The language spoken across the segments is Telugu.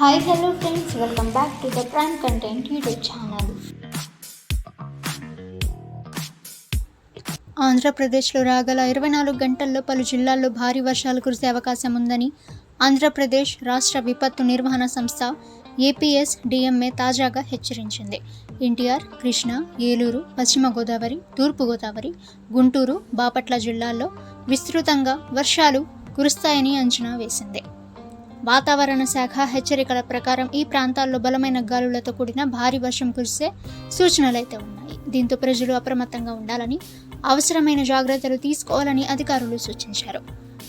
Hi, hello friends, welcome back to the Prime Content YouTube channel. ఆంధ్రప్రదేశ్లో రాగల 24 గంటల్లో పలు జిల్లాల్లో భారీ వర్షాలు కురిసే అవకాశం ఉందని ఆంధ్రప్రదేశ్ రాష్ట్ర విపత్తు నిర్వహణ సంస్థ ఏపీఎస్డీఎంఏ తాజాగా హెచ్చరించింది. ఎన్టీఆర్, కృష్ణా, ఏలూరు, పశ్చిమ గోదావరి, తూర్పు గోదావరి, గుంటూరు, బాపట్ల జిల్లాల్లో విస్తృతంగా వర్షాలు కురుస్తాయని అంచనా వేసింది. వాతావరణ శాఖ హెచ్చరికల ప్రకారం ఈ ప్రాంతాల్లో బలమైన గాలులతో కూడిన భారీ వర్షం కురిసే సూచనలైతే ఉన్నాయి. దీంతో ప్రజలు అప్రమత్తంగా ఉండాలని, అవసరమైన జాగ్రత్తలు తీసుకోవాలని అధికారులు సూచించారు.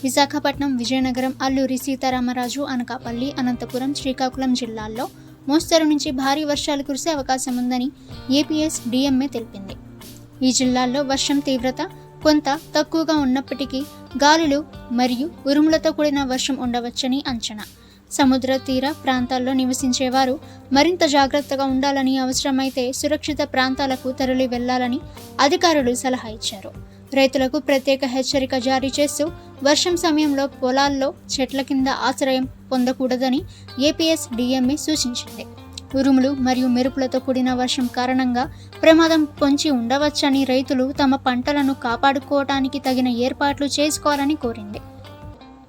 విశాఖపట్నం, విజయనగరం, అల్లూరి సీతారామరాజు, అనకాపల్లి, అనంతపురం, శ్రీకాకుళం జిల్లాల్లో మోస్తరు నుంచి భారీ వర్షాలు కురిసే అవకాశం ఉందని ఏపీఎస్డీఎంఏ తెలిపింది. ఈ జిల్లాల్లో వర్షం తీవ్రత కొంత తక్కువగా ఉన్నప్పటికీ గాలులు మరియు ఉరుములతో కూడిన వర్షం ఉండవచ్చని అంచనా. సముద్ర తీర ప్రాంతాల్లో నివసించేవారు మరింత జాగ్రత్తగా ఉండాలని, అవసరమైతే సురక్షిత ప్రాంతాలకు తరలి వెళ్లాలని అధికారులు సలహా ఇచ్చారు. రైతులకు ప్రత్యేక హెచ్చరిక జారీ చేస్తూ వర్షం సమయంలో పొలాల్లో చెట్ల కింద ఆశ్రయం పొందకూడదని ఏపీఎస్డీఎంఏ సూచించింది. ఉరుములు మరియు మెరుపులతో కూడిన వర్షం కారణంగా ప్రమాదం పొంచి ఉండవచ్చని, రైతులు తమ పంటలను కాపాడుకోవటానికి తగిన ఏర్పాట్లు చేసుకోవాలని కోరింది.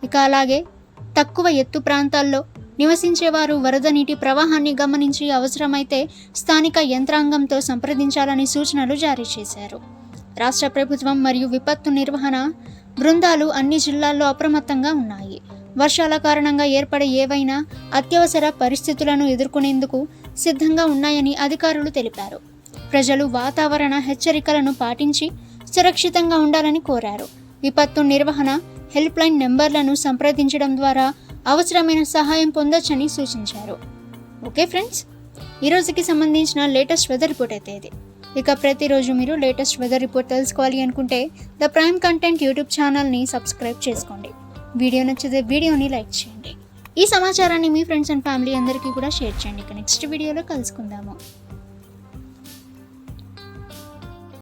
ఇక అలాగే తక్కువ ఎత్తు ప్రాంతాల్లో నివసించేవారు వరద నీటి ప్రవాహాన్ని గమనించి అవసరమైతే స్థానిక యంత్రాంగంతో సంప్రదించాలని సూచనలు జారీ చేశారు. రాష్ట్ర ప్రభుత్వం మరియు విపత్తు నిర్వహణ బృందాలు అన్ని జిల్లాల్లో అప్రమత్తంగా ఉన్నాయి. వర్షాల కారణంగా ఏర్పడే ఏవైనా అత్యవసర పరిస్థితులను ఎదుర్కొనేందుకు సిద్ధంగా ఉన్నాయని అధికారులు తెలిపారు. ప్రజలు వాతావరణ హెచ్చరికలను పాటించి సురక్షితంగా ఉండాలని కోరారు. విపత్తు నిర్వహణ హెల్ప్ లైన్ నెంబర్లను సంప్రదించడం ద్వారా అవసరమైన సహాయం పొందొచ్చని సూచించారు. ఓకే ఫ్రెండ్స్, ఈరోజుకి సంబంధించిన లేటెస్ట్ వెదర్ రిపోర్ట్ అయితే ఇది. ఇక ప్రతిరోజు మీరు లేటెస్ట్ వెదర్ రిపోర్ట్ తెలుసుకోవాలి అనుకుంటే ద ప్రైమ్ కంటెంట్ యూట్యూబ్ ఛానల్ని సబ్స్క్రైబ్ చేసుకోండి. వీడియో నచ్చితే వీడియోని లైక్ చేయండి. ఈ సమాచారాన్ని మీ ఫ్రెండ్స్ అండ్ ఫ్యామిలీ అందరికీ కూడా షేర్ చేయండి. ఇక నెక్స్ట్ వీడియోలో కలుసుకుందాము.